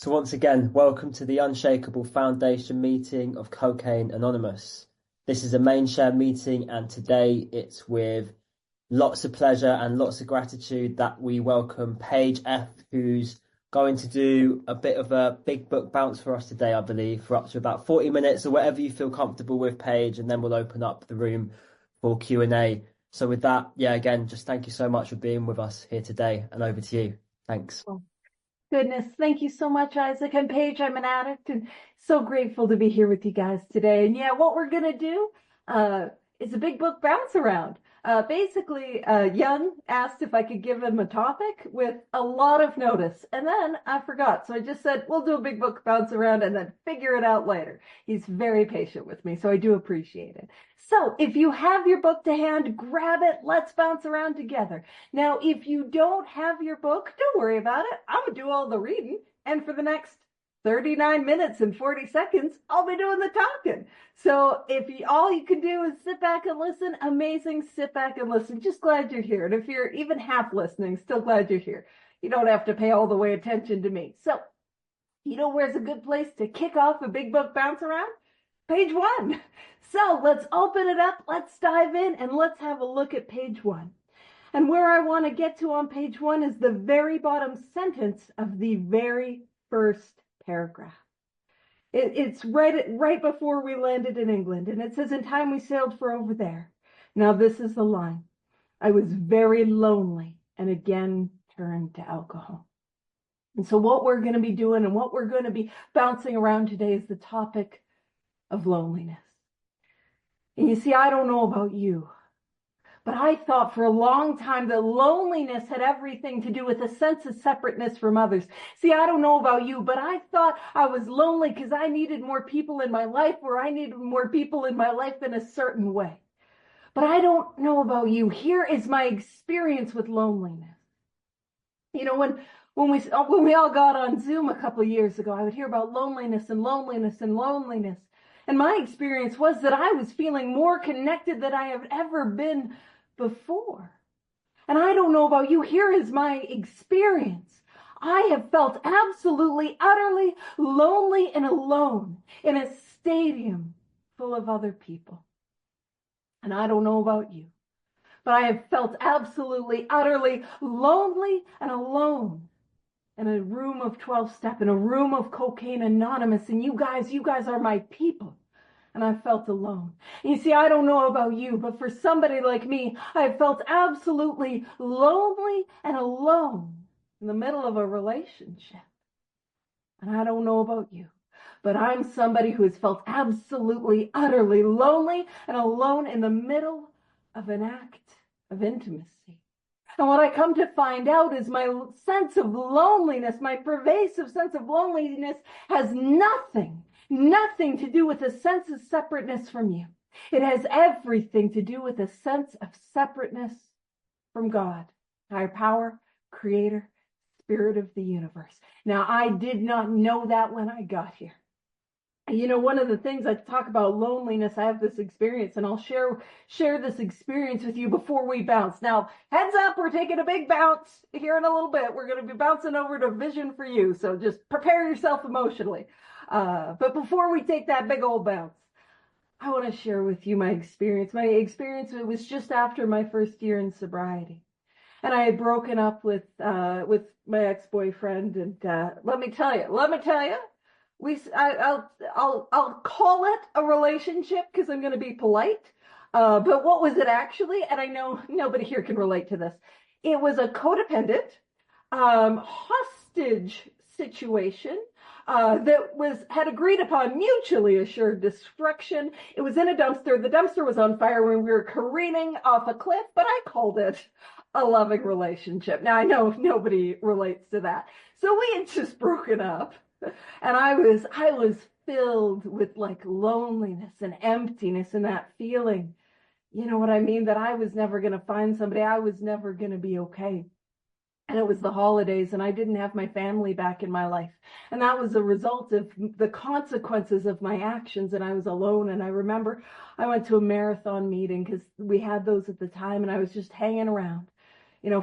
So once again, welcome to the Unshakable Foundation meeting of Cocaine Anonymous. This is a main share meeting, and today it's with lots of pleasure and lots of gratitude that we welcome Paige F, who's going to do a bit of a big book bounce for us today, I believe, for up to about 40 minutes or whatever you feel comfortable with, Paige, and then we'll open up the room for Q&A. So with that, again, just thank you so much for being with us here today, and over to you. Thanks. Oh, goodness, thank you so much, Isaac. I'm Paige. I'm an addict, and so grateful to be here with you guys today. And what we're gonna do is a big book bounce around. Basically, Young asked if I could give him a topic with a lot of notice, and then I forgot. So I just said, we'll do a big book bounce around and then figure it out later. He's very patient with me, so I do appreciate it. So if you have your book to hand, grab it. Let's bounce around together. Now, if you don't have your book, don't worry about it. I'm going to do all the reading. And for the next 39 minutes and 40 seconds, I'll be doing the talking. So all you can do is sit back and listen, amazing, sit back and listen. Just glad you're here. And if you're even half listening, still glad you're here. You don't have to pay all the way attention to me. So, where's a good place to kick off a big book bounce around? Page 1. So let's open it up, let's dive in, and let's have a look at page 1. And where I want to get to on page 1 is the very bottom sentence of the very first paragraph. It's right before we landed in England, and it says, "In time we sailed for over there." Now this is the line. "I was very lonely and again turned to alcohol." And so what we're going to be doing and what we're going to be bouncing around today is the topic of loneliness. And you see, I don't know about you, but I thought for a long time that loneliness had everything to do with a sense of separateness from others. See, I don't know about you, but I thought I was lonely because I needed more people in my life, or I needed more people in my life in a certain way. But I don't know about you. Here is my experience with loneliness. When we all got on Zoom a couple of years ago, I would hear about loneliness and loneliness and loneliness. And my experience was that I was feeling more connected than I have ever been before. And I don't know about you. Here is my experience. I have felt absolutely, utterly lonely and alone in a stadium full of other people. And I don't know about you, but I have felt absolutely, utterly lonely and alone in a room of 12-step, in a room of Cocaine Anonymous, and you guys are my people, and I felt alone. And you see, I don't know about you, but for somebody like me, I felt absolutely lonely and alone in the middle of a relationship. And I don't know about you, but I'm somebody who has felt absolutely, utterly lonely and alone in the middle of an act of intimacy. And what I come to find out is my sense of loneliness, my pervasive sense of loneliness, has nothing to do with a sense of separateness from you. It has everything to do with a sense of separateness from God, higher power, creator, spirit of the universe. Now, I did not know that when I got here. One of the things I talk about loneliness, I have this experience, and I'll share this experience with you before we bounce. Now, heads up, we're taking a big bounce here in a little bit. We're going to be bouncing over to Vision for You, so just prepare yourself emotionally. But before we take that big old bounce, I want to share with you my experience. My experience, it was just after my first year in sobriety. And I had broken up with my ex-boyfriend, and let me tell you, I'll call it a relationship because I'm going to be polite. But what was it actually? And I know nobody here can relate to this. It was a codependent, hostage situation that had agreed upon mutually assured destruction. It was in a dumpster. The dumpster was on fire when we were careening off a cliff, but I called it a loving relationship. Now, I know nobody relates to that. So we had just broken up. And I was filled with like loneliness and emptiness and that feeling, you know what I mean? That I was never going to find somebody. I was never going to be okay. And it was the holidays, and I didn't have my family back in my life. And that was a result of the consequences of my actions, and I was alone. And I remember I went to a marathon meeting because we had those at the time, and I was just hanging around.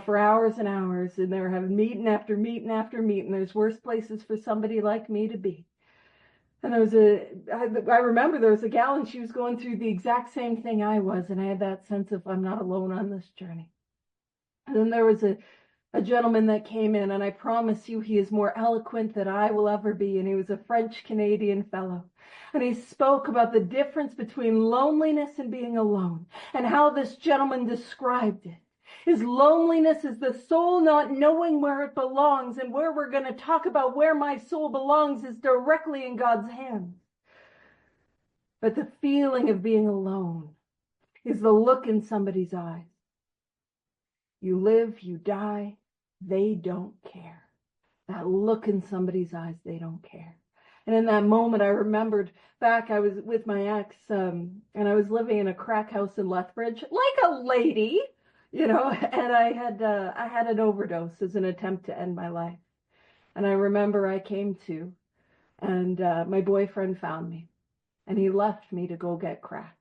for hours and hours, and they're having meeting after meeting after meeting. There's worse places for somebody like me to be. And I remember there was a gal, and she was going through the exact same thing I was, and I had that sense of I'm not alone on this journey. And then there was a gentleman that came in, and I promise you he is more eloquent than I will ever be, and he was a French-Canadian fellow. And he spoke about the difference between loneliness and being alone, and how this gentleman described it. His loneliness is the soul not knowing where it belongs, and where we're going to talk about where my soul belongs is directly in God's hands. But the feeling of being alone is the look in somebody's eyes. You live, you die, they don't care. That look in somebody's eyes, they don't care. And in that moment, I remembered back, I was with my ex, and I was living in a crack house in Lethbridge, like a lady, and I had an overdose as an attempt to end my life. And I remember I came to, and my boyfriend found me, and he left me to go get crack.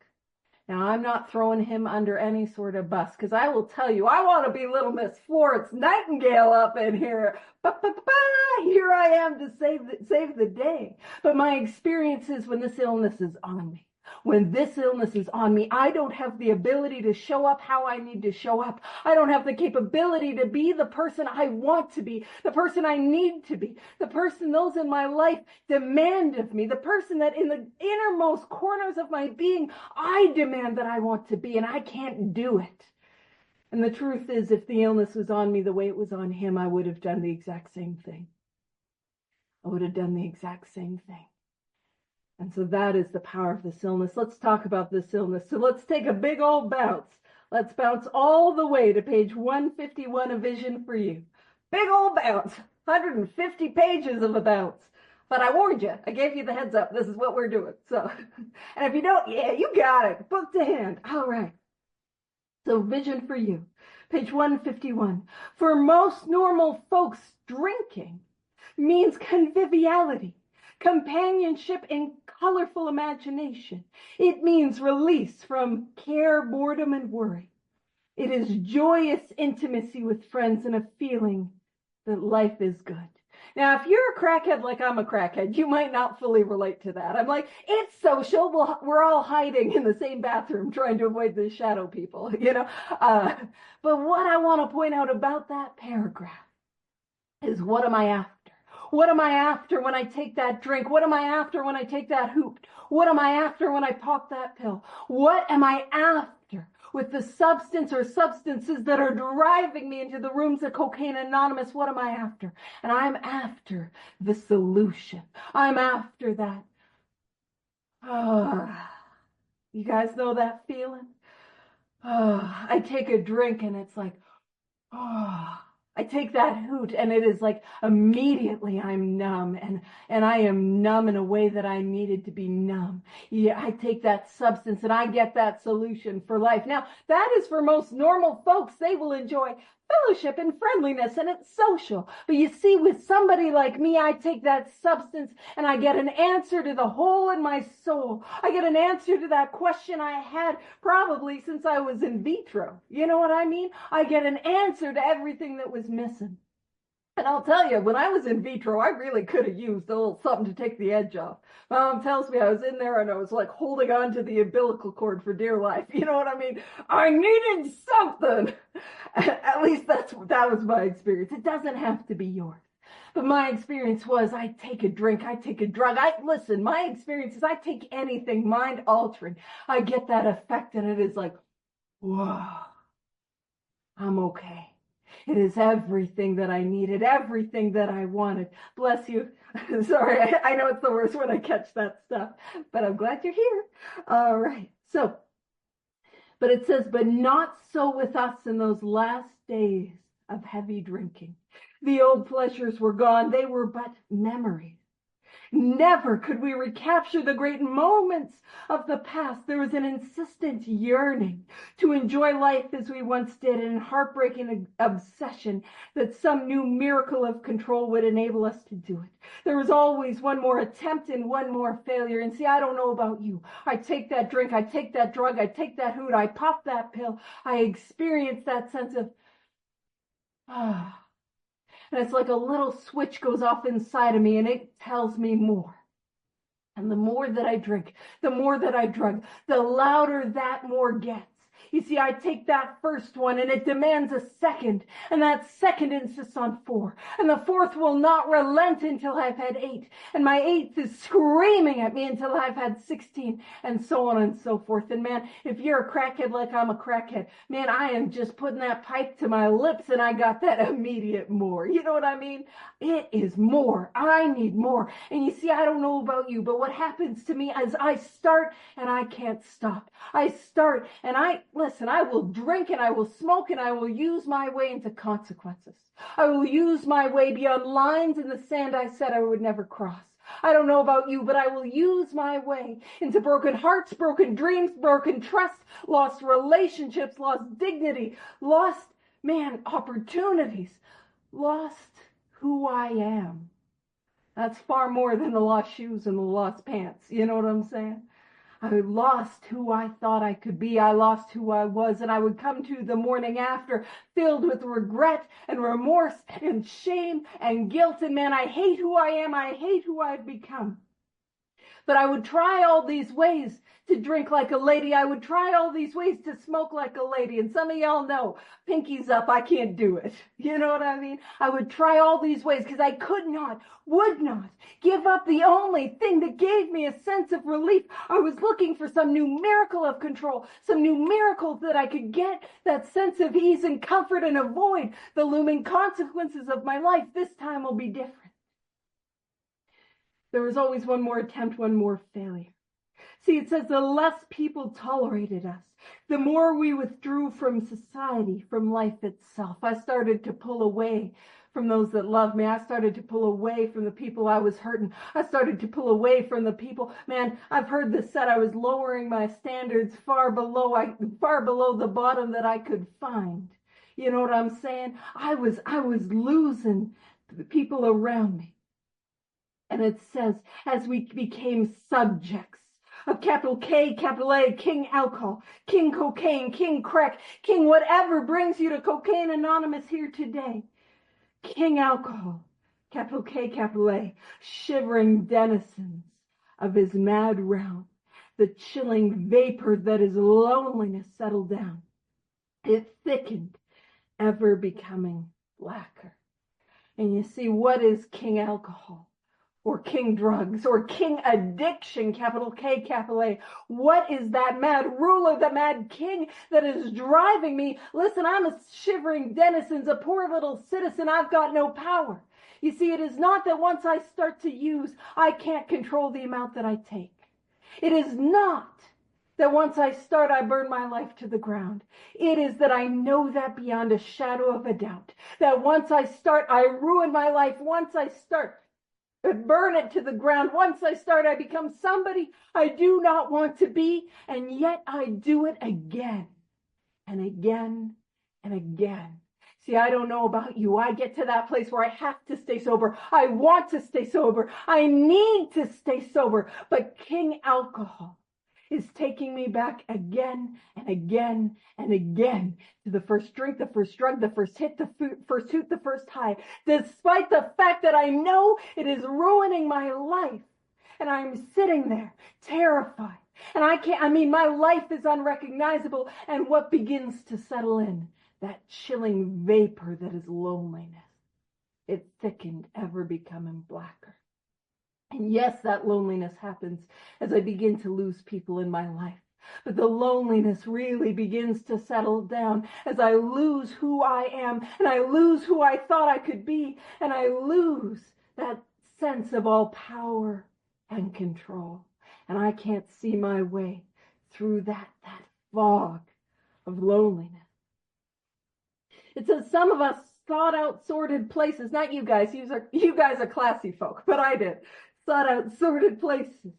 Now, I'm not throwing him under any sort of bus, because I will tell you, I want to be little Miss Florence Nightingale up in here. Here I am to save the day. But my experience is when this illness is on me. When this illness is on me, I don't have the ability to show up how I need to show up. I don't have the capability to be the person I want to be, the person I need to be, the person those in my life demand of me, the person that in the innermost corners of my being, I demand that I want to be, and I can't do it. And the truth is, if the illness was on me the way it was on him, I would have done the exact same thing. I would have done the exact same thing. And so that is the power of this illness. Let's talk about this illness. So let's take a big old bounce. Let's bounce all the way to page 151 of Vision for You. Big old bounce. 150 pages of a bounce. But I warned you. I gave you the heads up. This is what we're doing. So, and if you don't, yeah, you got it. Book to hand. All right. So Vision for You. Page 151. For most normal folks, drinking means conviviality, companionship, and colorful imagination. It means release from care, boredom, and worry. It is joyous intimacy with friends and a feeling that life is good. Now, if you're a crackhead like I'm a crackhead, you might not fully relate to that. I'm like, it's social. We're all hiding in the same bathroom trying to avoid the shadow people, But what I want to point out about that paragraph is, what am I after? What am I after when I take that drink? What am I after when I take that hoop? What am I after when I pop that pill? What am I after with the substance or substances that are driving me into the rooms of Cocaine Anonymous? What am I after? And I'm after the solution. I'm after that. You guys know that feeling? I take a drink and it's like, I take that hoot and it is like immediately I'm numb, and I am numb in a way that I needed to be numb. Yeah, I take that substance and I get that solution for life. Now, that is for most normal folks. They will enjoy fellowship and friendliness, and it's social. But you see, with somebody like me, I take that substance and I get an answer to the hole in my soul. I get an answer to that question I had probably since I was in vitro. You know what I mean? I get an answer to everything that was missing. And I'll tell you, when I was in vitro, I really could have used a little something to take the edge off. My mom tells me I was in there and I was like holding on to the umbilical cord for dear life. You know what I mean? I needed something. At least that was my experience. It doesn't have to be yours. But my experience was, I take a drink, I take a drug. Listen, my experience is I take anything mind altering. I get that effect and it is like, whoa, I'm okay. It is everything that I needed, everything that I wanted. Bless you. Sorry, I know it's the worst when I catch that stuff, but I'm glad you're here. All right. So, but it says, but not so with us in those last days of heavy drinking. The old pleasures were gone. They were but memories. Never could we recapture the great moments of the past. There was an insistent yearning to enjoy life as we once did, and heartbreaking obsession that some new miracle of control would enable us to do it. There was always one more attempt and one more failure. And see, I don't know about you. I take that drink, I take that drug, I take that hoot, I pop that pill. I experience that sense of, Ah. And it's like a little switch goes off inside of me and it tells me more. And the more that I drink, the more that I drug, the louder that more gets. You see, I take that first one and it demands a second, and that second insists on 4, and the fourth will not relent until I've had 8, and my 8th is screaming at me until I've had 16, and so on and so forth. And man, if you're a crackhead like I'm a crackhead, man, I am just putting that pipe to my lips and I got that immediate more. You know what I mean? It is more. I need more. And you see, I don't know about you, but what happens to me is I start and I can't stop. I start and I will drink and I will smoke and I will use my way into consequences. I will use my way beyond lines in the sand I said I would never cross. I don't know about you, but I will use my way into broken hearts, broken dreams, broken trust, lost relationships, lost dignity, lost, man, opportunities, lost who I am. That's far more than the lost shoes and the lost pants. You know what I'm saying? I lost who I thought I could be. I lost who I was, and I would come to the morning after filled with regret and remorse and shame and guilt. And man, I hate who I am. I hate who I've become. But I would try all these ways to drink like a lady. I would try all these ways to smoke like a lady. And some of y'all know, pinkies up, I can't do it. You know what I mean? I would try all these ways because I could not, would not give up the only thing that gave me a sense of relief. I was looking for some new miracle of control, some new miracle that I could get that sense of ease and comfort and avoid the looming consequences of my life. This time will be different. There was always one more attempt, one more failure. See, it says the less people tolerated us, the more we withdrew from society, from life itself. I started to pull away from those that loved me. I started to pull away from the people I was hurting. I started to pull away from the people. Man, I've heard this said, I was lowering my standards far below the bottom that I could find. You know what I'm saying? I was losing the people around me. And it says, as we became subjects of capital K, capital A, King Alcohol, King Cocaine, King Crack, King whatever brings you to Cocaine Anonymous here today. King Alcohol, capital K, capital A, shivering denizens of his mad realm. The chilling vapor that is loneliness settled down. It thickened, ever becoming blacker. And you see, what is King Alcohol? Or king drugs, or king addiction, capital K, capital A. What is that mad ruler, the mad king that is driving me? Listen, I'm a shivering denizen, a poor little citizen. I've got no power. You see, it is not that once I start to use, I can't control the amount that I take. It is not that once I start, I burn my life to the ground. It is that I know that beyond a shadow of a doubt. That once I start, I ruin my life. Once I start, burn it to the ground. Once I start, I become somebody I do not want to be, and yet I do it again and again and again. See, I don't know about you. I get to that place where I have to stay sober. I want to stay sober. I need to stay sober. But King Alcohol is taking me back again and again and again to the first drink, the first drug, the first hit, the first hoot, the first high, despite the fact that I know it is ruining my life. And I'm sitting there terrified. And my life is unrecognizable. And what begins to settle in? That chilling vapor that is loneliness. It thickened, ever becoming blacker. And yes, that loneliness happens as I begin to lose people in my life. But the loneliness really begins to settle down as I lose who I am, and I lose who I thought I could be, and I lose that sense of all power and control. And I can't see my way through that fog of loneliness. It says some of us sought out sordid places, not you guys. You guys are classy folk, but I did. Sought out sordid places,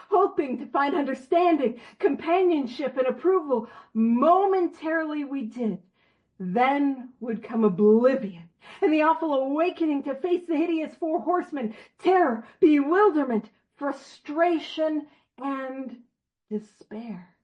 hoping to find understanding, companionship, and approval. Momentarily we did. Then would come oblivion and the awful awakening to face the hideous 4 horsemen: terror, bewilderment, frustration, and despair.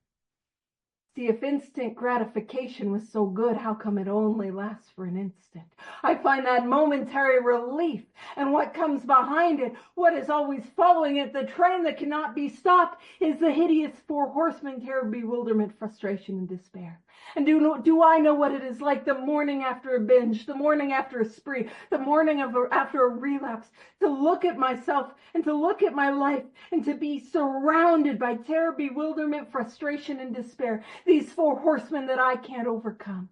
See, if instant gratification was so good, how come it only lasts for an instant? I find that momentary relief, and what comes behind it, what is always following it, the train that cannot be stopped, is the hideous four horsemen: terror, bewilderment, frustration, and despair. And do I know what it is like the morning after a binge, the morning after a spree, the morning after a relapse, to look at myself and to look at my life and to be surrounded by terror, bewilderment, frustration, and despair, these four horsemen that I can't overcome.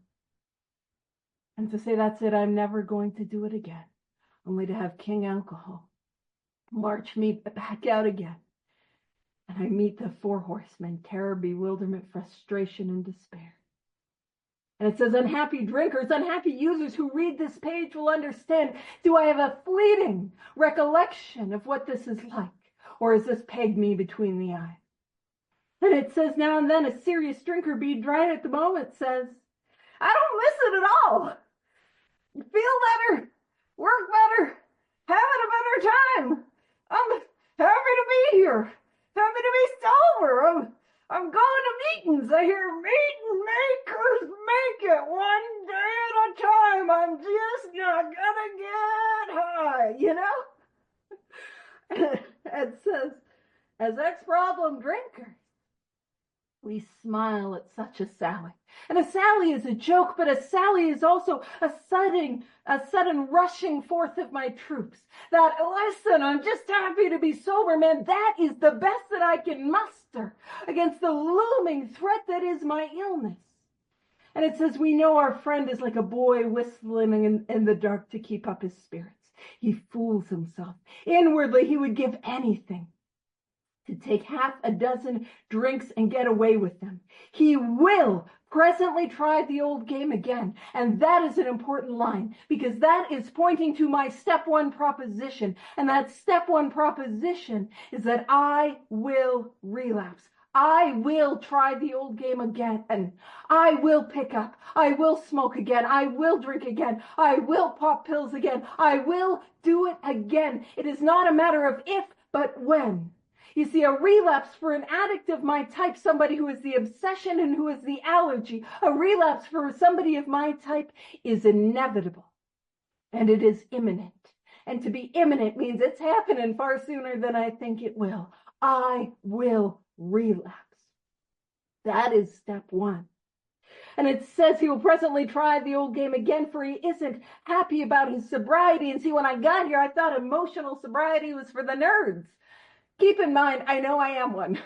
And to say, that's it, I'm never going to do it again, only to have King Alcohol march me back out again. And I meet the four horsemen: terror, bewilderment, frustration, and despair. And it says, unhappy drinkers, unhappy users who read this page will understand. Do I have a fleeting recollection of what this is like? Or has this pegged me between the eyes? And it says, now and then a serious drinker, be right at the moment, says, I don't miss it at all. Feel better, work better, having a better time. I'm happy to be here, happy to be sober. I'm going to meetings. I hear meeting makers make it one day at a time. I'm just not gonna get high, you know? It says, as ex-problem drinkers, we smile at such a sally. And a sally is a joke, but a sally is also a sudden rushing forth of my troops. That, listen, I'm just happy to be sober, man. That is the best that I can muster against the looming threat that is my illness. And it says, we know our friend is like a boy whistling in the dark to keep up his spirits. He fools himself. Inwardly, he would give anything to take half a dozen drinks and get away with them. He will presently try the old game again. And that is an important line, because that is pointing to my step one proposition. And that step one proposition is that I will relapse. I will try the old game again. And I will pick up. I will smoke again. I will drink again. I will pop pills again. I will do it again. It is not a matter of if, but when. You see, a relapse for an addict of my type, somebody who is the obsession and who is the allergy, a relapse for somebody of my type is inevitable. And it is imminent. And to be imminent means it's happening far sooner than I think it will. I will relapse. That is step one. And it says he will presently try the old game again, for he isn't happy about his sobriety. And see, when I got here, I thought emotional sobriety was for the nerds. Keep in mind, I know I am one.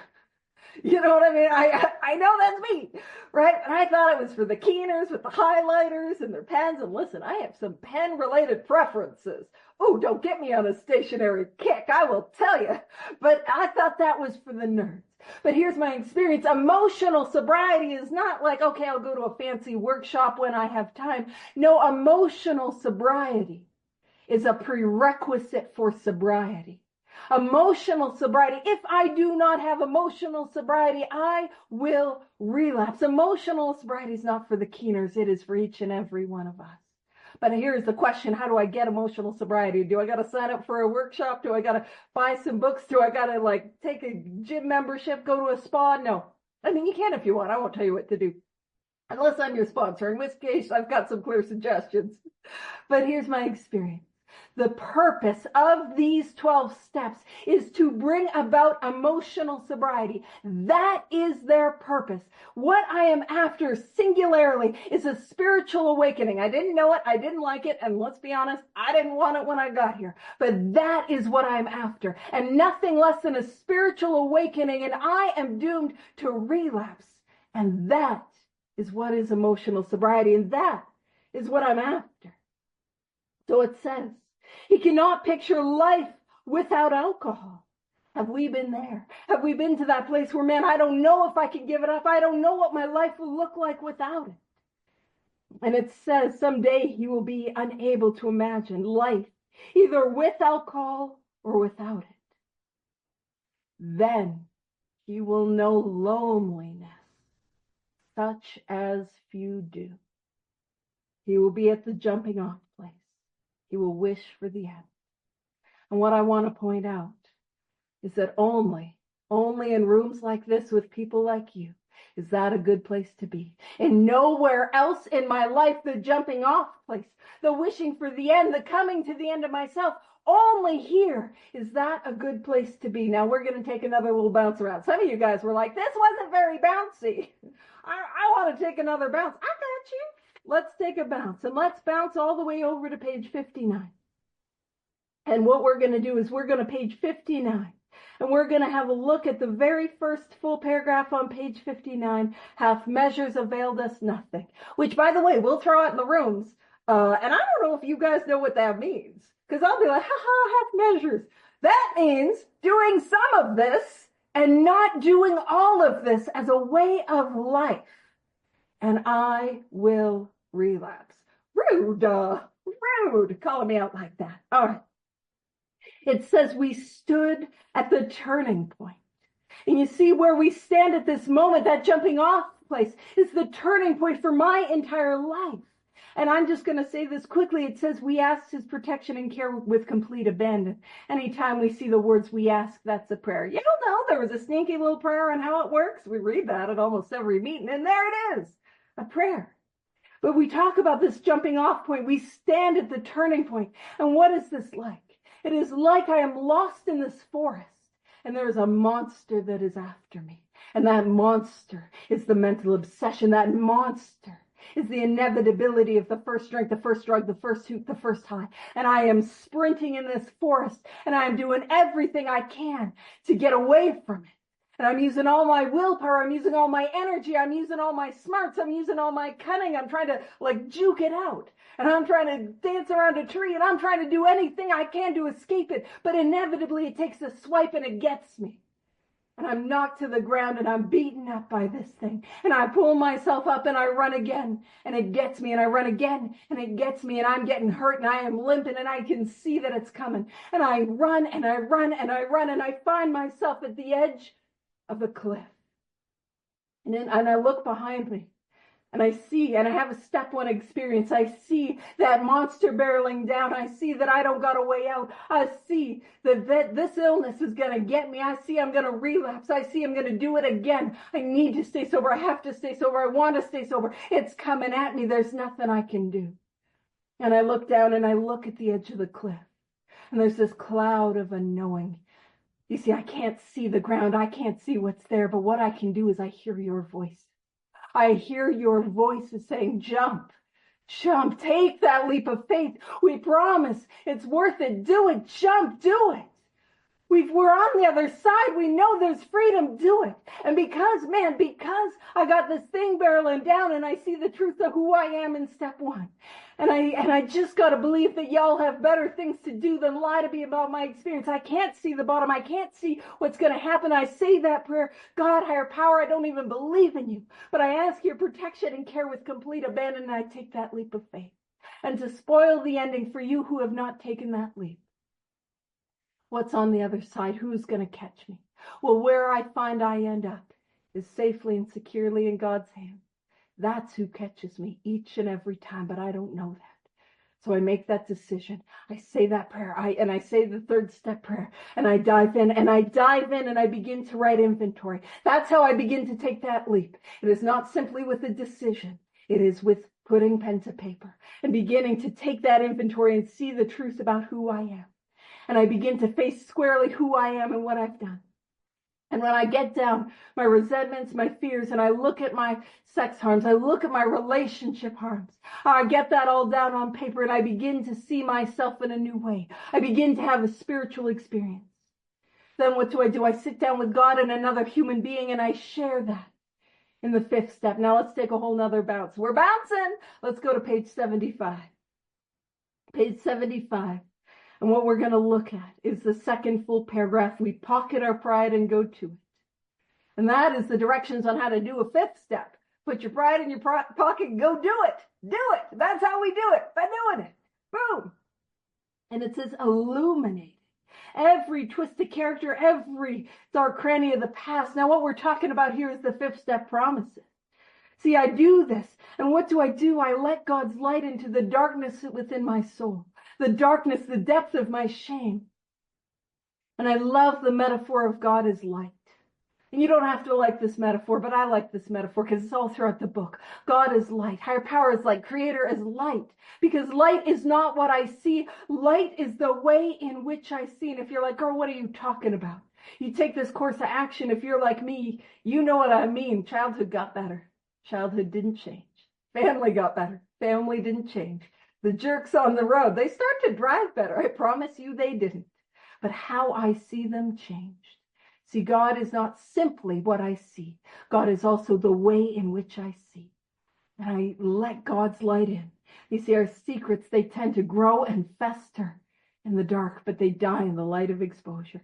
You know what I mean? I know that's me, right? And I thought it was for the keeners with the highlighters and their pens. And listen, I have some pen-related preferences. Oh, don't get me on a stationary kick, I will tell you. But I thought that was for the nerds. But here's my experience. Emotional sobriety is not like, okay, I'll go to a fancy workshop when I have time. No, emotional sobriety is a prerequisite for sobriety. Emotional sobriety. If I do not have emotional sobriety, I will relapse. Emotional sobriety is not for the keeners. It is for each and every one of us. But here's the question. How do I get emotional sobriety? Do I got to sign up for a workshop? Do I got to buy some books? Do I got to take a gym membership, go to a spa? No. I mean, you can if you want. I won't tell you what to do. Unless I'm your sponsor, in which case I've got some clear suggestions. But here's my experience. The purpose of these 12 steps is to bring about emotional sobriety. That is their purpose. What I am after singularly is a spiritual awakening. I didn't know it. I didn't like it. And let's be honest, I didn't want it when I got here. But that is what I'm after. And nothing less than a spiritual awakening. And I am doomed to relapse. And that is what is emotional sobriety. And that is what I'm after. So it says, he cannot picture life without alcohol. Have we been there? Have we been to that place where, man, I don't know if I can give it up. I don't know what my life will look like without it. And it says someday he will be unable to imagine life either with alcohol or without it. Then he will know loneliness, such as few do. He will be at the jumping off place. He will wish for the end. And what I want to point out is that only in rooms like this with people like you Is that a good place to be? And nowhere else in my life, the jumping off place, the wishing for the end, the coming to the end of myself, only here. Is that a good place to be? Now we're going to take another little bounce around. Some of you guys were like, this wasn't very bouncy. I want to take another bounce. I got you. Let's take a bounce, and let's bounce all the way over to page 59. And what we're going to do is we're going to page 59. And we're going to have a look at the very first full paragraph on page 59, half measures availed us nothing, which, by the way, we'll throw out in the rooms. And I don't know if you guys know what that means, because I'll be like, half measures. That means doing some of this and not doing all of this as a way of life. And I will relapse. Rude, rude, calling me out like that. All right. It says we stood at the turning point. And you see where we stand at this moment, that jumping off place is the turning point for my entire life. And I'm just going to say this quickly. It says we asked his protection and care with complete abandon. Anytime we see the words we ask, that's a prayer. You don't know there was a sneaky little prayer on how it works. We read that at almost every meeting, and there it is, a prayer. But we talk about this jumping off point. We stand at the turning point. And what is this like? It is like I am lost in this forest, and there is a monster that is after me. And that monster is the mental obsession. That monster is the inevitability of the first drink, the first drug, the first hoot, the first high. And I am sprinting in this forest, and I am doing everything I can to get away from it. And I'm using all my willpower, I'm using all my energy, I'm using all my smarts, I'm using all my cunning, I'm trying to juke it out. And I'm trying to dance around a tree, and I'm trying to do anything I can to escape it. But inevitably it takes a swipe and it gets me. And I'm knocked to the ground and I'm beaten up by this thing. And I pull myself up and I run again and it gets me, and I run again and it gets me, and I'm getting hurt and I am limping and I can see that it's coming. And I run and I run and I run and I find myself at the edge of the cliff. And I look behind me. And I see, and I have a step one experience. I see that monster barreling down. I see that I don't got a way out. I see that this illness is going to get me. I see I'm going to relapse. I see I'm going to do it again. I need to stay sober. I have to stay sober. I want to stay sober. It's coming at me. There's nothing I can do. And I look down and I look at the edge of the cliff. And there's this cloud of unknowing. You see, I can't see the ground. I can't see what's there. But what I can do is I hear your voice. I hear your voices saying, jump, jump, take that leap of faith. We promise it's worth it. Do it, jump, do it. We're on the other side. We know there's freedom. Do it. And because I got this thing barreling down and I see the truth of who I am in step one. And I just got to believe that y'all have better things to do than lie to me about my experience. I can't see the bottom. I can't see what's going to happen. I say that prayer, God, higher power, I don't even believe in you. But I ask your protection and care with complete abandon, and I take that leap of faith. And to spoil the ending for you who have not taken that leap. What's on the other side? Who's going to catch me? Well, where I find I end up is safely and securely in God's hands. That's who catches me each and every time, but I don't know that. So I make that decision. I say that prayer. I say the third step prayer, and I dive in and I begin to write inventory. That's how I begin to take that leap. It is not simply with a decision. It is with putting pen to paper and beginning to take that inventory and see the truth about who I am. And I begin to face squarely who I am and what I've done. And when I get down my resentments, my fears, and I look at my sex harms, I look at my relationship harms, I get that all down on paper and I begin to see myself in a new way. I begin to have a spiritual experience. Then what do? I sit down with God and another human being and I share that in the fifth step. Now let's take a whole nother bounce. We're bouncing. Let's go to page 75. Page 75. And what we're going to look at is the second full paragraph. We pocket our pride and go to it. And that is the directions on how to do a fifth step. Put your pride in your pocket and go do it. Do it. That's how we do it. By doing it. Boom. And it says illuminate every twisted character, every dark cranny of the past. Now what we're talking about here is the fifth step promises. See, I do this. And what do? I let God's light into the darkness within my soul. The darkness, the depth of my shame. And I love the metaphor of God as light. And you don't have to like this metaphor, but I like this metaphor because it's all throughout the book. God is light. Higher power is light. Creator is light. Because light is not what I see. Light is the way in which I see. And if you're like, girl, what are you talking about? You take this course of action. If you're like me, you know what I mean. Childhood got better. Childhood didn't change. Family got better. Family didn't change. The jerks on the road, they start to drive better. I promise you they didn't. But how I see them changed. See, God is not simply what I see. God is also the way in which I see. And I let God's light in. You see, our secrets, they tend to grow and fester in the dark, but they die in the light of exposure.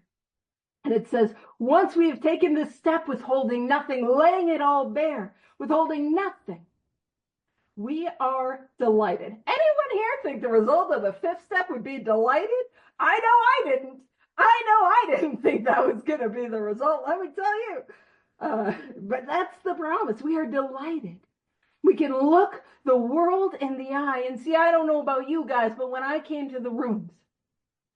And it says, once we have taken this step, withholding nothing, laying it all bare, withholding nothing, we are delighted. Anyone here think the result of the fifth step would be delighted? I know I didn't. I know I didn't think that was going to be the result, let me tell you. But that's the promise. We are delighted. We can look the world in the eye. And see, I don't know about you guys, but when I came to the rooms,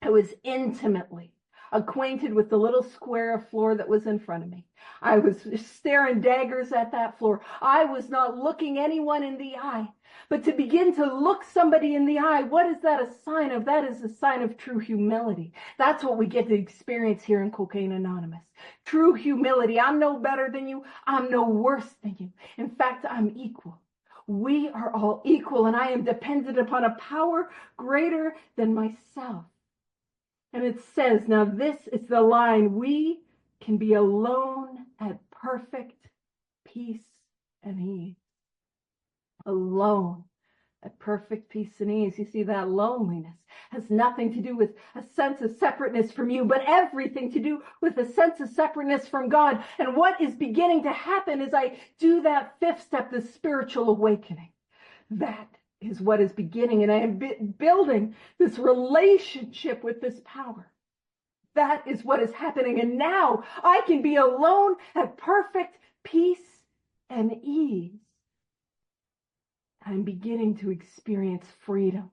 I was intimately acquainted with the little square of floor that was in front of me. I was staring daggers at that floor. I was not looking anyone in the eye. But to begin to look somebody in the eye, what is that a sign of? That is a sign of true humility. That's what we get to experience here in Cocaine Anonymous. True humility. I'm no better than you. I'm no worse than you. In fact, I'm equal. We are all equal, and I am dependent upon a power greater than myself. And it says, now this is the line, we can be alone at perfect peace and ease. Alone at perfect peace and ease. You see, that loneliness has nothing to do with a sense of separateness from you, but everything to do with a sense of separateness from God. And what is beginning to happen as I do that fifth step, the spiritual awakening. That is what is beginning, and I am building this relationship with this power. That is what is happening, and now I can be alone at perfect peace and ease. I'm beginning to experience freedom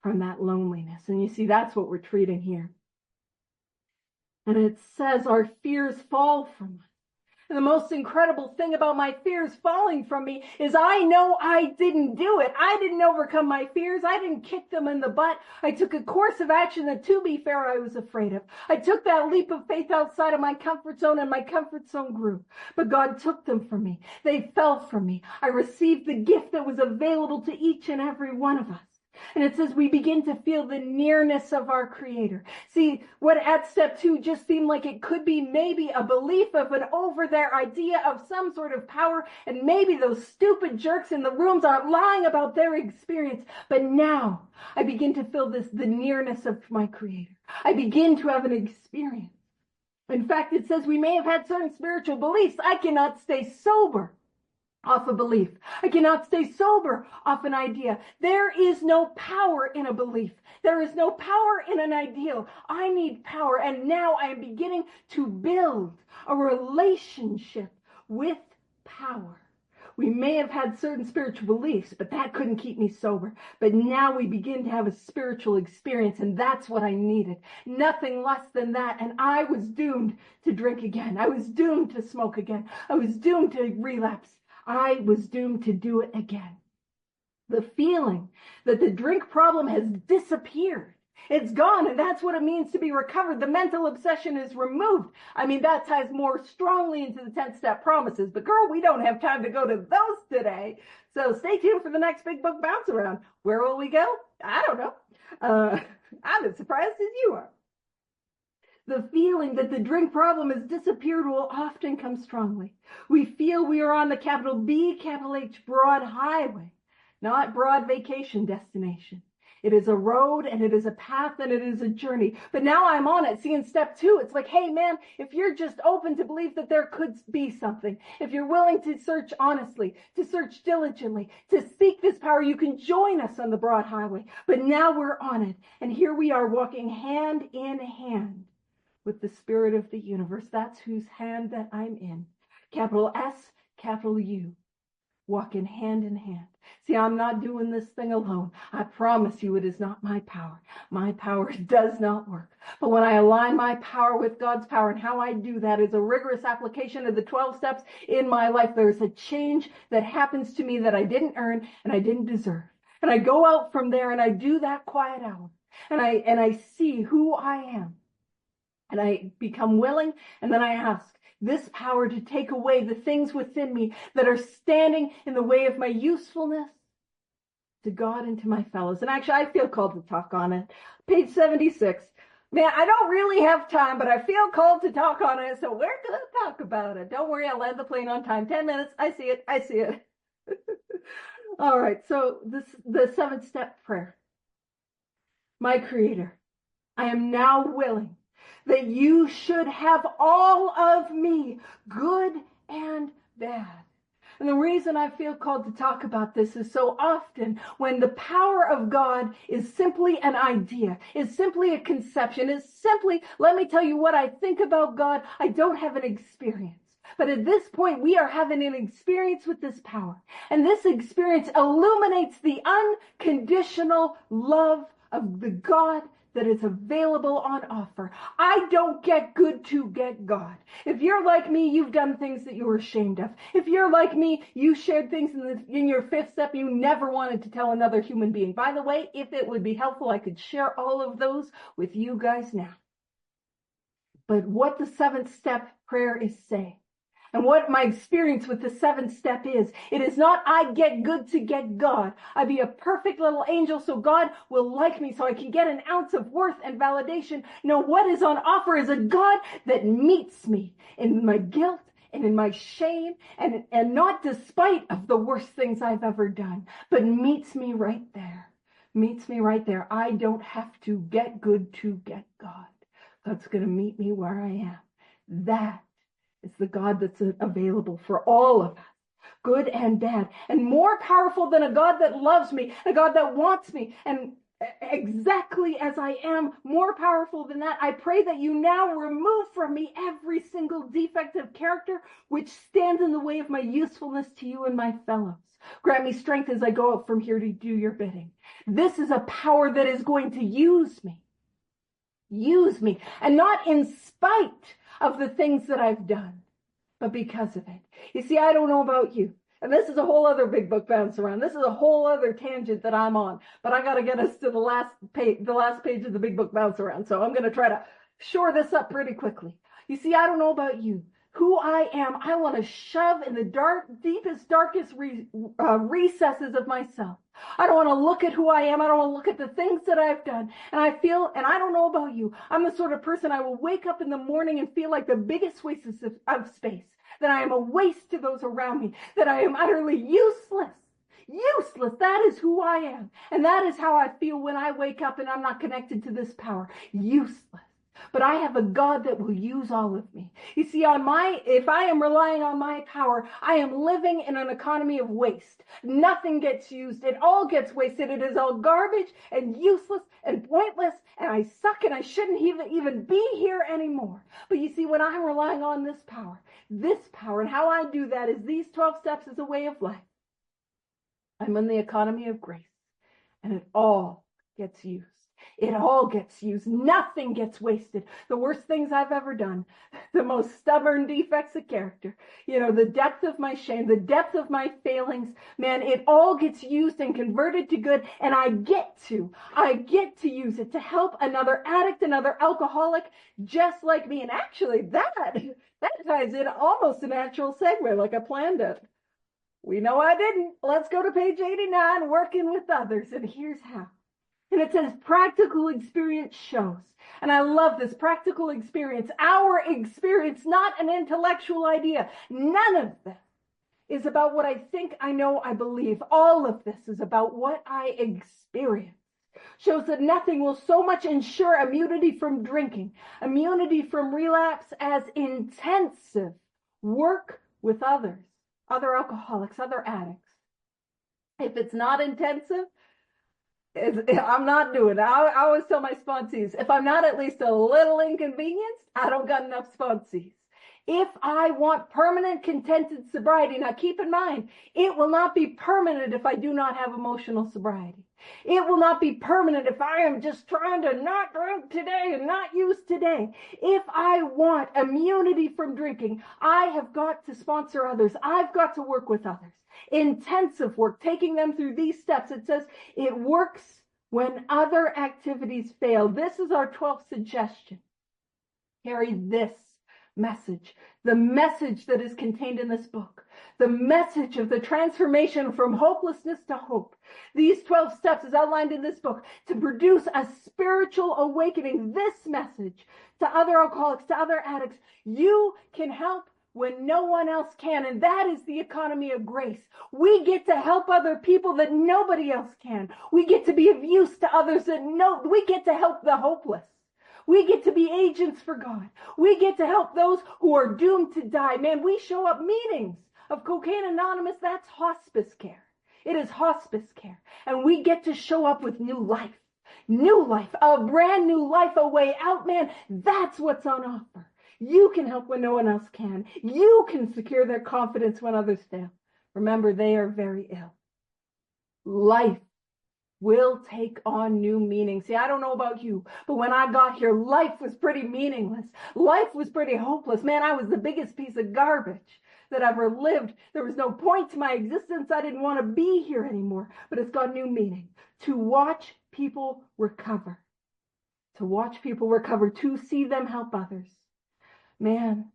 from that loneliness, and you see, that's what we're treating here. And it says our fears fall from us. And the most incredible thing about my fears falling from me is I know I didn't do it. I didn't overcome my fears. I didn't kick them in the butt. I took a course of action that, to be fair, I was afraid of. I took that leap of faith outside of my comfort zone, and my comfort zone grew. But God took them from me. They fell from me. I received the gift that was available to each and every one of us. And it says we begin to feel the nearness of our Creator. See, what at step 2 just seemed like it could be maybe a belief of an over there idea of some sort of power, and maybe those stupid jerks in the rooms aren't lying about their experience. But now I begin to feel the nearness of my Creator. I begin to have an experience. In fact, it says we may have had certain spiritual beliefs. I cannot stay sober off a belief. I cannot stay sober off an idea. There is no power in a belief. There is no power in an ideal. I need power. And now I am beginning to build a relationship with power. We may have had certain spiritual beliefs, but that couldn't keep me sober. But now we begin to have a spiritual experience, and that's what I needed. Nothing less than that. And I was doomed to drink again. I was doomed to smoke again. I was doomed to relapse. I was doomed to do it again. The feeling that the drink problem has disappeared. It's gone, and that's what it means to be recovered. The mental obsession is removed. I mean, that ties more strongly into the 10th step promises. But girl, we don't have time to go to those today. So stay tuned for the next big book bounce around. Where will we go? I don't know. I'm as surprised as you are. The feeling that the drink problem has disappeared will often come strongly. We feel we are on the capital B, capital H, broad highway, not broad vacation destination. It is a road, and it is a path, and it is a journey. But now I'm on it. See, in step 2, it's like, hey, man, if you're just open to believe that there could be something, if you're willing to search honestly, to search diligently, to seek this power, you can join us on the broad highway. But now we're on it, and here we are walking hand in hand with the spirit of the universe. That's whose hand that I'm in. Capital S, capital U. walking hand in hand. See, I'm not doing this thing alone. I promise you it is not my power. My power does not work. But when I align my power with God's power, and how I do that is a rigorous application of the 12 steps in my life, there's a change that happens to me that I didn't earn and I didn't deserve. And I go out from there and I do that quiet hour. And I see who I am. And I become willing, and then I ask this power to take away the things within me that are standing in the way of my usefulness to God and to my fellows. And actually, I feel called to talk on it. Page 76. Man, I don't really have time, but I feel called to talk on it, so we're going to talk about it. Don't worry, I'll land the plane on time. 10 minutes. I see it. All right, so the 7-step prayer. My Creator, I am now willing that you should have all of me, good and bad. And the reason I feel called to talk about this is so often when the power of God is simply an idea, is simply a conception, is simply, let me tell you what I think about God, I don't have an experience. But at this point, we are having an experience with this power. And this experience illuminates the unconditional love of the God that is available on offer. I don't get good to get God. If you're like me, you've done things that you were ashamed of. If you're like me, you shared things in your 5th step you never wanted to tell another human being. By the way, if it would be helpful, I could share all of those with you guys now. But what the 7th step prayer is saying, and what my experience with the 7th step is, it is not I get good to get God. I be a perfect little angel so God will like me so I can get an ounce of worth and validation. No, what is on offer is a God that meets me in my guilt and in my shame and not despite of the worst things I've ever done, but meets me right there. Meets me right there. I don't have to get good to get God. God's going to meet me where I am. That is the God that's available for all of us, good and bad, and more powerful than a God that loves me, a God that wants me, and exactly as I am, more powerful than that. I pray that you now remove from me every single defect of character which stands in the way of my usefulness to you and my fellows. Grant me strength as I go out from here to do your bidding. This is a power that is going to use me, and not in spite of the things that I've done, but because of it. You see, I don't know about you, and this is a whole other big book bounce around. This is a whole other tangent that I'm on, but I got to get us to the last page of the big book bounce around. So I'm going to try to shore this up pretty quickly. You see, I don't know about you. Who I am, I want to shove in the deepest, darkest recesses of myself. I don't want to look at who I am. I don't want to look at the things that I've done. And I feel, and I don't know about you, I'm the sort of person I will wake up in the morning and feel like the biggest waste of space, that I am a waste to those around me, that I am utterly useless. Useless. That is who I am. And that is how I feel when I wake up and I'm not connected to this power. Useless. But I have a God that will use all of me. You see, if I am relying on my power, I am living in an economy of waste. Nothing gets used. It all gets wasted. It is all garbage and useless and pointless, and I suck and I shouldn't even be here anymore. But you see, when I'm relying on this power, and how I do that is these 12 steps is a way of life. I'm in the economy of grace, and it all gets used. It all gets used. Nothing gets wasted. The worst things I've ever done, the most stubborn defects of character, the depth of my shame, the depth of my failings, man, it all gets used and converted to good. And I get to use it to help another addict, another alcoholic, just like me. And actually that ties in almost a natural segue, like I planned it. We know I didn't. Let's go to page 89, working with others. And here's how. And it says practical experience shows. And I love this practical experience, our experience, not an intellectual idea. None of this is about what I think, I know, I believe. All of this is about what I experience. Shows that nothing will so much ensure immunity from drinking, immunity from relapse as intensive work with others, other alcoholics, other addicts. If it's not intensive, I'm not doing it. I always tell my sponsees, if I'm not at least a little inconvenienced, I don't got enough sponsees. If I want permanent, contented sobriety, now keep in mind, it will not be permanent if I do not have emotional sobriety. It will not be permanent if I am just trying to not drink today and not use today. If I want immunity from drinking, I have got to sponsor others. I've got to work with others. Intensive work, taking them through these steps. It says it works when other activities fail. This is our 12th suggestion. Carry this message, the message that is contained in this book, the message of the transformation from hopelessness to hope. These 12 steps is outlined in this book to produce a spiritual awakening. This message to other alcoholics, to other addicts. You can help when no one else can, and that is the economy of grace. We get to help other people that nobody else can. We get to be of use to others we get to help the hopeless. We get to be agents for God. We get to help those who are doomed to die. Man, we show up meetings of Cocaine Anonymous. That's hospice care. It is hospice care. And we get to show up with new life, a brand new life, a way out, man. That's what's on offer. You can help when no one else can. You can secure their confidence when others fail. Remember, they are very ill. Life will take on new meaning. See, I don't know about you, but when I got here, life was pretty meaningless. Life was pretty hopeless. Man, I was the biggest piece of garbage that ever lived. There was no point to my existence. I didn't want to be here anymore, but it's got new meaning. To watch people recover. To see them help others. Man,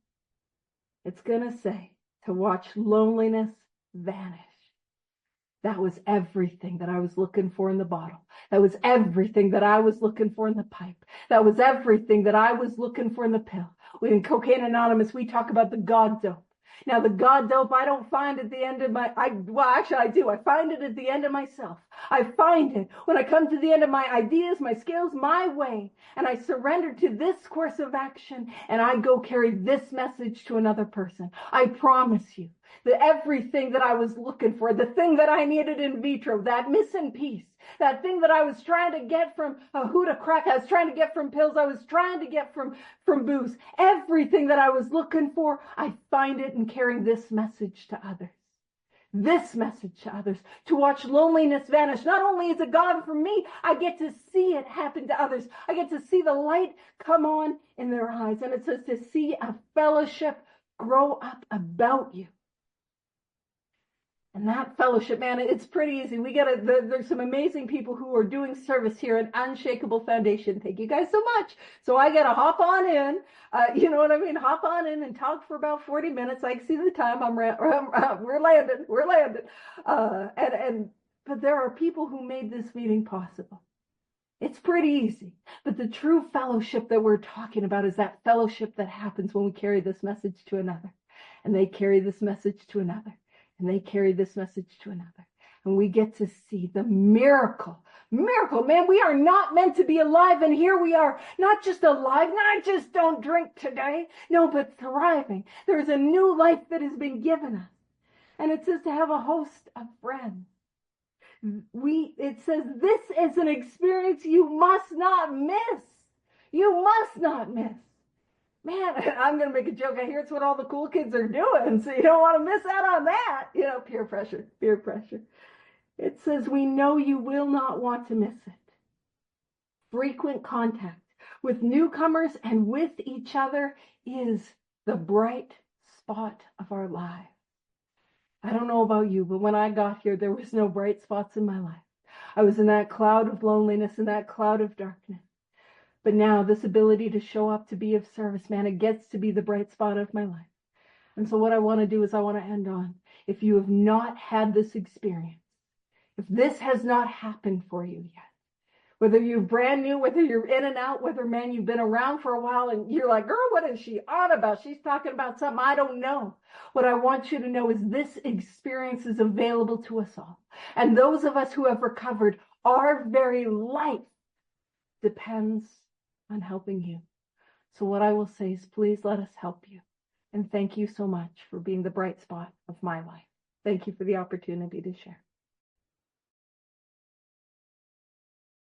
it's going to say to watch loneliness vanish. That was everything that I was looking for in the bottle. That was everything that I was looking for in the pipe. That was everything that I was looking for in the pill. In Cocaine Anonymous, we talk about the God dope. Now, the God dope, I don't find at the end of I do. I find it at the end of myself. I find it when I come to the end of my ideas, my skills, my way, and I surrender to this course of action, and I go carry this message to another person. I promise you that everything that I was looking for, the thing that I needed in vitro, that missing piece, that thing that I was trying to get from a hoota crack, I was trying to get from pills, I was trying to get from booze, everything that I was looking for, I find it in carrying this message to others. This message to others, to watch loneliness vanish. Not only is it gone from me, I get to see it happen to others. I get to see the light come on in their eyes. And it says to see a fellowship grow up about you. And that fellowship, man, it's pretty easy. There's some amazing people who are doing service here at Unshakable Foundation. Thank you guys so much. So I got to hop on in, you know what I mean? Hop on in and talk for about 40 minutes. I can see the time. We're landing. But there are people who made this meeting possible. It's pretty easy. But the true fellowship that we're talking about is that fellowship that happens when we carry this message to another. And they carry this message to another. And they carry this message to another. And we get to see the miracle. Miracle, man, we are not meant to be alive. And here we are, not just alive, not just don't drink today. No, but thriving. There's a new life that has been given us. And it says to have a host of friends. It says this is an experience you must not miss. You must not miss. Man, I'm going to make a joke. I hear it's what all the cool kids are doing, so you don't want to miss out on that. You know, peer pressure. It says, we know you will not want to miss it. Frequent contact with newcomers and with each other is the bright spot of our lives. I don't know about you, but when I got here, there was no bright spots in my life. I was in that cloud of loneliness and that cloud of darkness. But now this ability to show up, to be of service, man, it gets to be the bright spot of my life. And so what I want to do is I want to end on, if you have not had this experience, if this has not happened for you yet, whether you're brand new, whether you're in and out, whether, man, you've been around for a while and you're like, girl, what is she on about? She's talking about something I don't know. What I want you to know is this experience is available to us all. And those of us who have recovered, our very life depends on helping you. So what I will say is, please let us help you. And thank you so much for being the bright spot of my life. Thank you for the opportunity to share.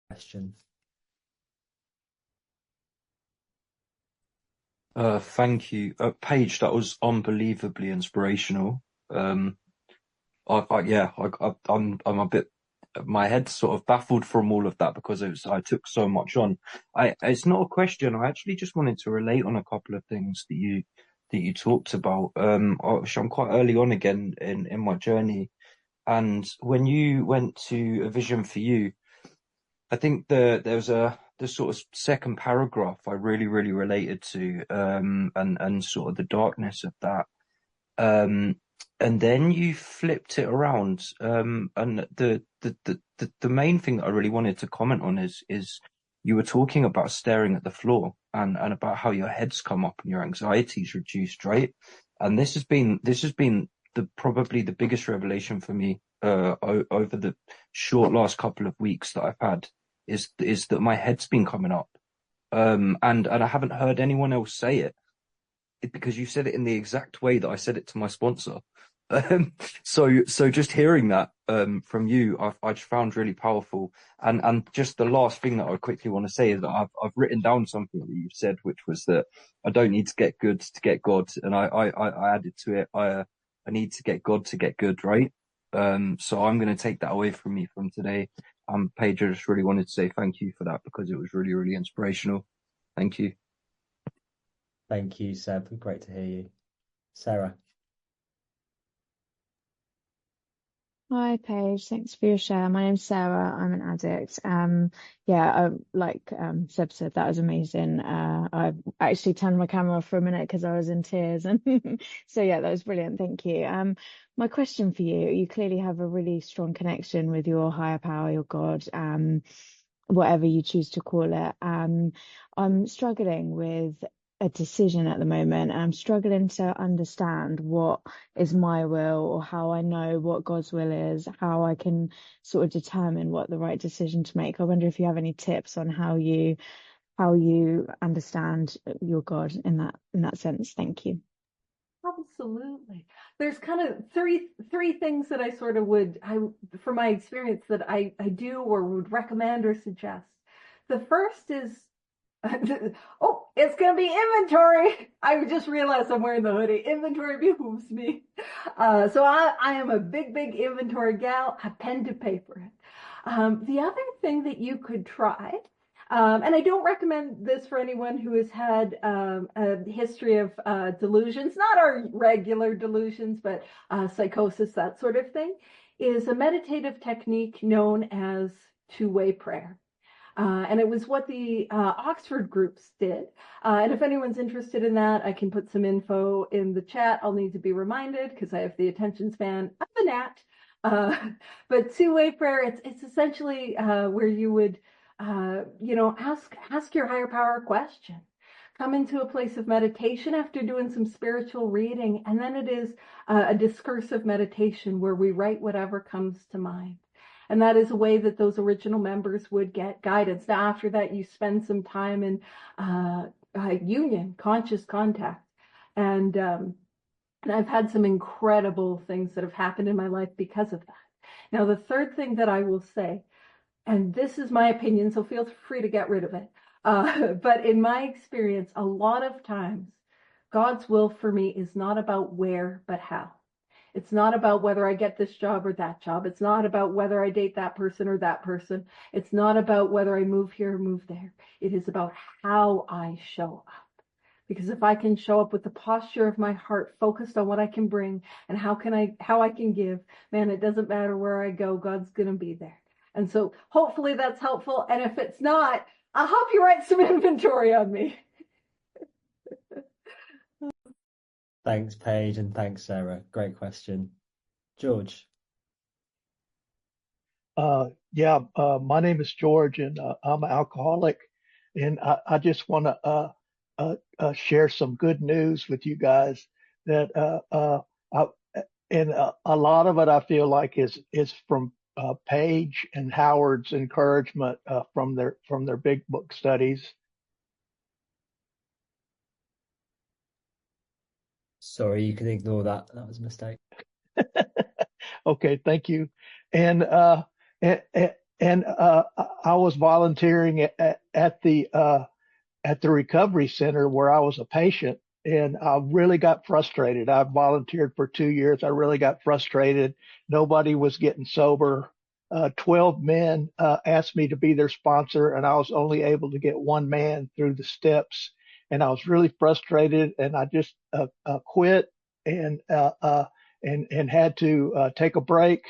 Question. Thank you, Paige. That was unbelievably inspirational. Um, I'm a bit, my head's sort of baffled from all of that because I took so much on. It's not a question. I actually just wanted to relate on a couple of things that you talked about. I'm quite early on again in my journey, and when you went to A Vision for You, I think there was the sort of second paragraph I really related to, and sort of the darkness of that. Um, and then you flipped it around. And the main thing that I really wanted to comment on is you were talking about staring at the floor and about how your head's come up and your anxiety's reduced, right? And this has been the probably the biggest revelation for me over the short last couple of weeks that I've had is that my head's been coming up. And I haven't heard anyone else say it because you said it in the exact way that I said it to my sponsor. So just hearing that from you, I just found really powerful. And just the last thing that I quickly want to say is that I've written down something that you've said, which was that I don't need to get good to get God, and I added to it, I need to get God to get good, right? So I'm going to take that away from me from today. Paige, I just really wanted to say thank you for that because it was really inspirational. Thank you. Thank you, Seb. Great to hear you. Sarah. Hi, Paige. Thanks for your share. My name's Sarah. I'm an addict. Like Seb said, that was amazing. I actually turned my camera off for a minute because I was in tears, and so yeah, that was brilliant. Thank you. My question for you: you clearly have a really strong connection with your higher power, your God, whatever you choose to call it. I'm struggling with a decision at the moment. I'm struggling to understand what is my will or how I know what God's will is, how I can sort of determine what the right decision to make. I wonder if you have any tips on how you understand your God in that sense. Thank you. Absolutely. There's kind of three things that I sort of from my experience, that I do or would recommend or suggest. The first is, oh, it's going to be inventory. I just realized I'm wearing the hoodie. Inventory behooves me. So I am a big inventory gal. I pen to paper it. The other thing that you could try, and I don't recommend this for anyone who has had a history of delusions, not our regular delusions, but psychosis, that sort of thing, is a meditative technique known as two-way prayer. And it was what the Oxford groups did. And if anyone's interested in that, I can put some info in the chat. I'll need to be reminded because I have the attention span of a gnat. But two-way prayer, it's essentially where you would, ask your higher power a question. Come into a place of meditation after doing some spiritual reading, and then it is a discursive meditation where we write whatever comes to mind. And that is a way that those original members would get guidance. Now, after that, you spend some time in union, conscious contact. And I've had some incredible things that have happened in my life because of that. Now, the third thing that I will say, and this is my opinion, so feel free to get rid of it. But in my experience, a lot of times, God's will for me is not about where, but how. It's not about whether I get this job or that job. It's not about whether I date that person or that person. It's not about whether I move here or move there. It is about how I show up. Because if I can show up with the posture of my heart, focused on what I can bring and how I can give, man, it doesn't matter where I go, God's going to be there. And so hopefully that's helpful. And if it's not, I'll help you write some inventory on me. Thanks, Paige, and thanks, Sarah. Great question. George. My name is George, and I'm an alcoholic, and I just want to share some good news with you guys that a lot of it I feel like is from Paige and Howard's encouragement from their big book studies. Sorry, you can ignore that. That was a mistake. Okay, thank you. And I was volunteering at the at the recovery center where I was a patient, and I really got frustrated. I volunteered for 2 years. I really got frustrated. Nobody was getting sober. 12 men asked me to be their sponsor, and I was only able to get one man through the steps. And I was really frustrated, and I just quit and had to take a break.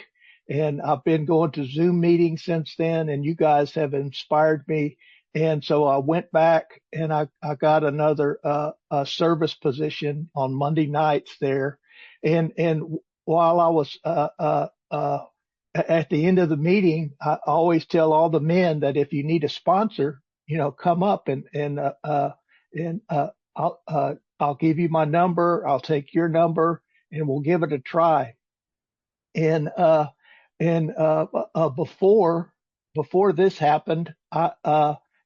And I've been going to Zoom meetings since then, and you guys have inspired me. And so I went back and I got another service position on Monday nights there. And while I was at the end of the meeting, I always tell all the men that if you need a sponsor, come up and I'll give you my number. I'll take your number and we'll give it a try. And before this happened,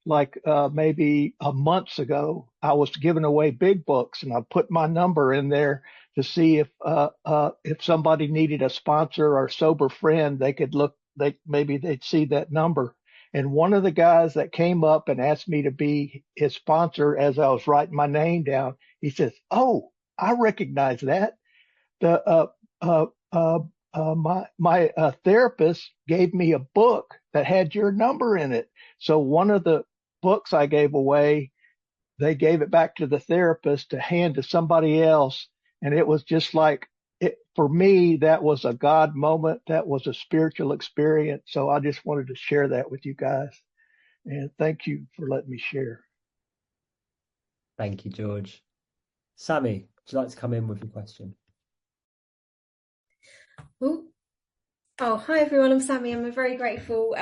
maybe a month ago, I was giving away big books, and I put my number in there to see if somebody needed a sponsor or a sober friend, they could look. Maybe they'd see that number. And one of the guys that came up and asked me to be his sponsor as I was writing my name down, he says, "Oh, I recognize that. The my therapist gave me a book that had your number in it." So one of the books I gave away, they gave it back to the therapist to hand to somebody else. And it was just like it for me, that was a God moment. That was a spiritual experience. So I just wanted to share that with you guys. And thank you for letting me share. Thank you, George. Sammy, would you like to come in with your question? Oh, hi everyone. I'm Sammy. I'm a very grateful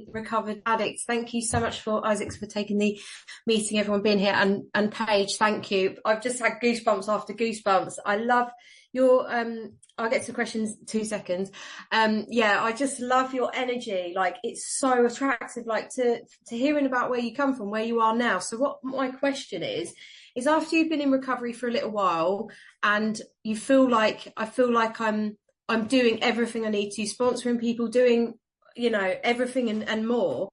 recovered addict. Thank you so much for Isaacs for taking the meeting, everyone being here, and Paige, thank you. I've just had goosebumps after goosebumps. I love your I'll get to questions in 2 seconds. I just love your energy. Like, it's so attractive, like to hearing about where you come from, where you are now. So what my question is after you've been in recovery for a little while and you feel like I'm doing everything I need to, sponsoring people, doing, everything and more.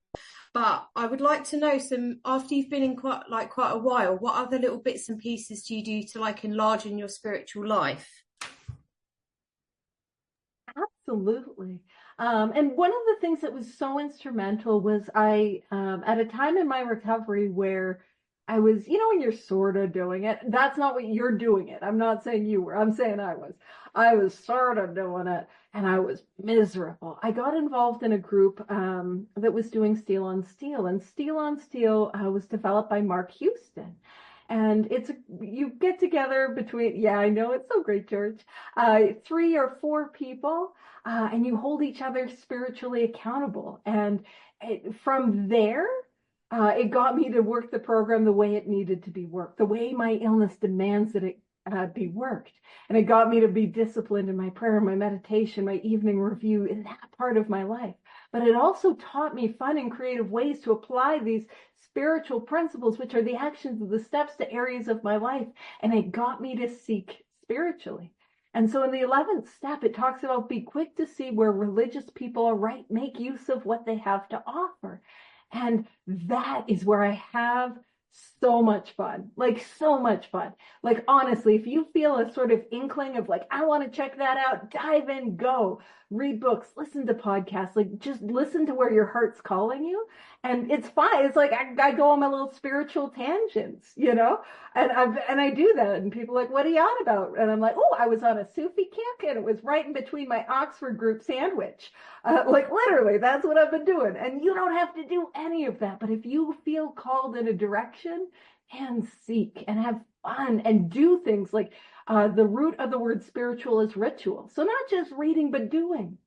But I would like to know after you've been in quite a while, what other little bits and pieces do you do to enlarge in your spiritual life? Absolutely. And one of the things that was so instrumental was I, at a time in my recovery where I was, when you're sort of doing it, that's not what you're doing it. I'm not saying you were, I'm saying I was sort of doing it and I was miserable. I got involved in a group, that was doing Steel on Steel, and Steel on Steel was developed by Mark Houston. And you get together between, yeah, I know, it's so great, George, 3 or 4 people, and you hold each other spiritually accountable. And from there, it got me to work the program the way it needed to be worked, the way my illness demands that it be worked. And it got me to be disciplined in my prayer, my meditation, my evening review in that part of my life. But it also taught me fun and creative ways to apply these spiritual principles, which are the actions of the steps to areas of my life. And it got me to seek spiritually. And so in the 11th step, it talks about be quick to see where religious people are right, make use of what they have to offer. And that is where I have so much fun, so much fun. Honestly, if you feel a sort of inkling of I want to check that out, dive in, go, read books, listen to podcasts, just listen to where your heart's calling you. And it's fine. It's I go on my little spiritual tangents, and I do that. And people are like, what are you on about? And I'm like, oh, I was on a Sufi kick and it was right in between my Oxford group sandwich. Literally, that's what I've been doing. And you don't have to do any of that. But if you feel called in a direction, and seek and have fun and do things the root of the word spiritual is ritual. So not just reading, but doing.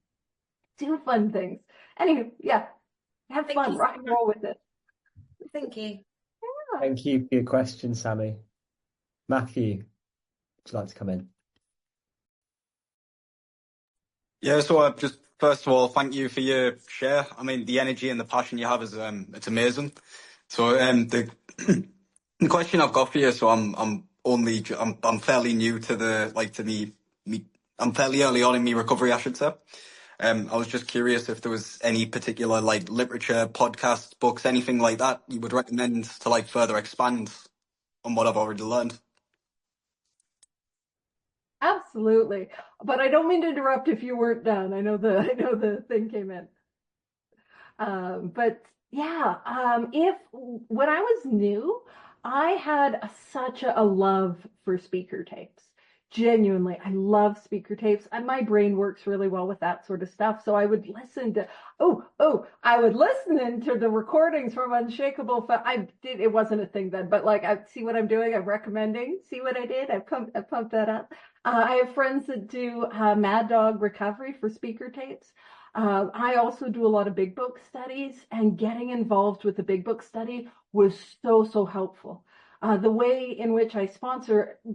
Do fun things. Anyway, yeah. Have fun, rock and roll with it. Thank you. Yeah. Thank you for your question, Sammy. Matthew, would you like to come in? Yeah, so just first of all, thank you for your share. I mean, the energy and the passion you have is it's amazing. So the the question I've got for you, so I'm fairly new to I'm fairly early on in my recovery, I should say. I was just curious if there was any particular like literature, podcasts, books, anything like that you would recommend to like further expand on what I've already learned. Absolutely. But I don't mean to interrupt if you weren't done. I know the thing came in. But yeah, if when I was new, I had such a love for speaker tapes. Genuinely, I love speaker tapes, and my brain works really well with that sort of stuff. So I would listen to, I would listen into the recordings from Unshakable. I did, it wasn't a thing then, but like, I see what I'm doing. I'm recommending. See what I did? I pumped that up. I have friends that do Mad Dog recovery for speaker tapes. I also do a lot of big book studies, and getting involved with the big book study was so helpful. The way in which I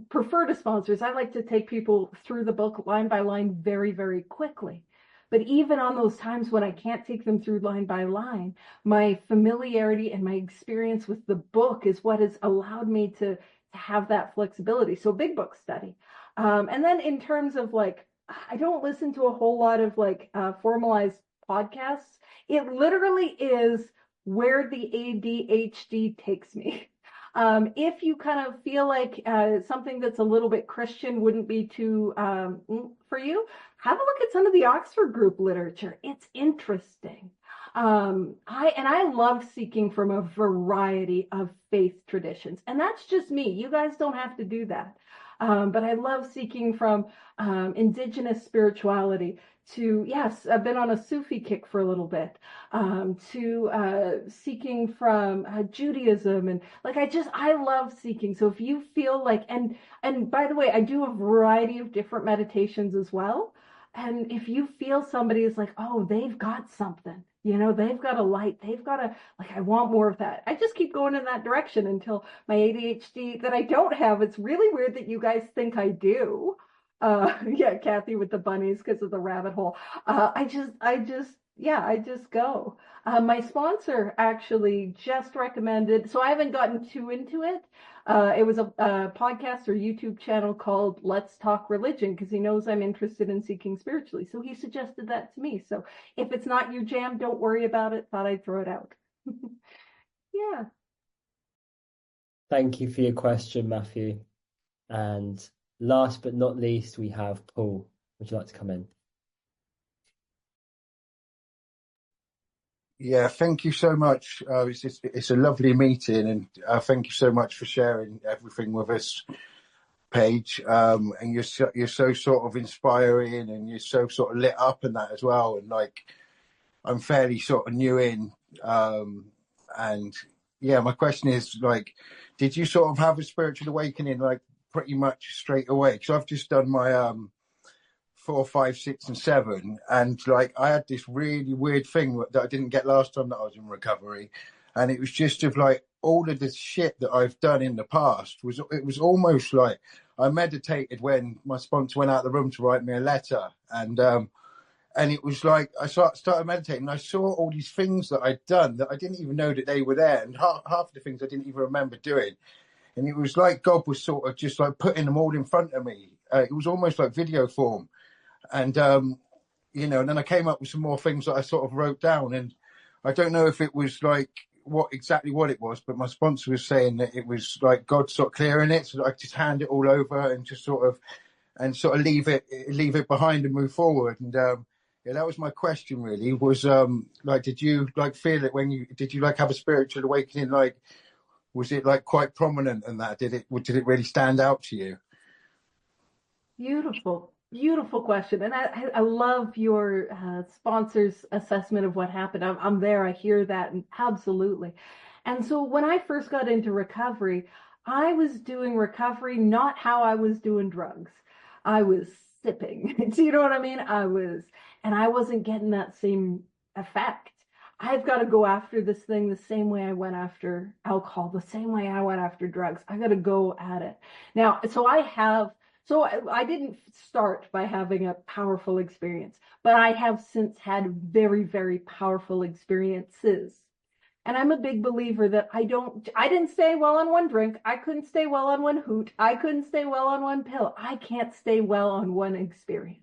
prefer to sponsors, I like to take people through the book line by line very quickly. But even on those times when I can't take them through line by line, my familiarity and my experience with the book is what has allowed me to have that flexibility. So big book study. And then in terms of like, I don't listen to a whole lot of like formalized podcasts. It literally is where the ADHD takes me. If you kind of feel like something that's a little bit Christian wouldn't be too for you, have a look at some of the Oxford group literature. It's interesting. I love seeking from a variety of faith traditions, and that's just me. You guys don't have to do that. But I love seeking from indigenous spirituality to, yes, I've been on a Sufi kick for a little bit, to seeking from Judaism. And like, I love seeking. So if you feel like, and by the way, I do a variety of different meditations as well. And if you feel somebody is like, oh, they've got something, they've got a light, they've got like, I want more of that. I just keep going in that direction until my ADHD that I don't have. It's really weird that you guys think I do. Yeah, Kathy with the bunnies because of the rabbit hole. I just go. My sponsor actually just recommended, so I haven't gotten too into it. It was a podcast or YouTube channel called Let's Talk Religion because he knows I'm interested in seeking spiritually. So he suggested that to me. So if it's not your jam, don't worry about it. Thought I'd throw it out. Yeah. Thank you for your question, Matthew. And last but not least, we have Paul. Would you like to come in? Yeah, thank you so much. It's a lovely meeting, and thank you so much for sharing everything with us, Paige. And you're so sort of inspiring, and you're so sort of lit up and that as well. And like, I'm fairly sort of new in, and yeah, my question is like, did you sort of have a spiritual awakening like pretty much straight away? Because I've just done my 4, 5, 6, and 7, and like I had this really weird thing that I didn't get last time that I was in recovery, and it was just of like all of the shit that I've done in the past it was almost like I meditated when my sponsor went out of the room to write me a letter, and it was like I started meditating and I saw all these things that I'd done that I didn't even know that they were there, and half of the things I didn't even remember doing, and it was like God was sort of just like putting them all in front of me. It was almost like video form. And, and then I came up with some more things that I sort of wrote down. And I don't know if it was like exactly what it was, but my sponsor was saying that it was like God sort of clearing it. So that I could just hand it all over and just sort of leave it behind and move forward. And, yeah, that was my question really was, like, did you like feel it did you like have a spiritual awakening? Like, was it like quite prominent and that, did it really stand out to you? Beautiful question. And I love your sponsor's assessment of what happened. I'm there. I hear that. And absolutely. And so when I first got into recovery, I was doing recovery, not how I was doing drugs. I was sipping. Do you know what I mean? And I wasn't getting that same effect. I've got to go after this thing the same way I went after alcohol, the same way I went after drugs. I got to go at it. Now, so I didn't start by having a powerful experience, but I have since had very powerful experiences. And I'm a big believer that I didn't stay well on one drink. I couldn't stay well on one hoot. I couldn't stay well on one pill. I can't stay well on one experience.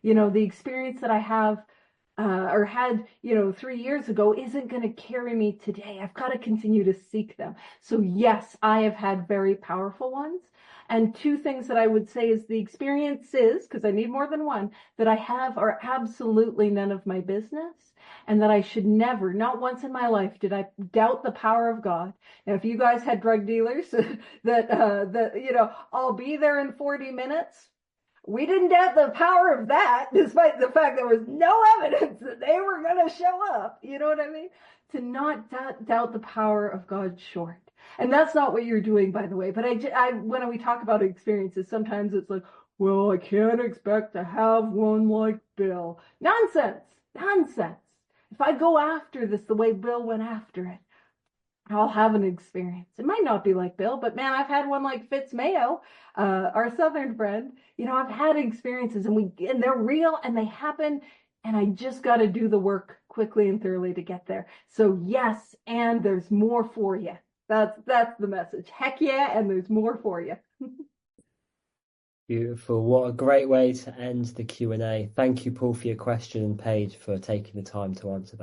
The experience that I have or had, 3 years ago isn't going to carry me today. I've got to continue to seek them. So yes, I have had very powerful ones. And two things that I would say is the experiences, because I need more than one, that I have are absolutely none of my business. And that I should never, not once in my life, did I doubt the power of God. Now, if you guys had drug dealers that I'll be there in 40 minutes, we didn't doubt the power of that, despite the fact there was no evidence that they were going to show up. You know what I mean? To not doubt the power of God's short. And that's not what you're doing, by the way. But when we talk about experiences, sometimes it's like, well, I can't expect to have one like Bill. Nonsense. If I go after this the way Bill went after it, I'll have an experience. It might not be like Bill, but man, I've had one like Fitz Mayo, our Southern friend. I've had experiences and they're real and they happen. And I just got to do the work quickly and thoroughly to get there. So yes, and there's more for you. That's the message. Heck yeah, and there's more for you. Beautiful. What a great way to end the Q&A. Thank you, Paul, for your question, and Paige for taking the time to answer those.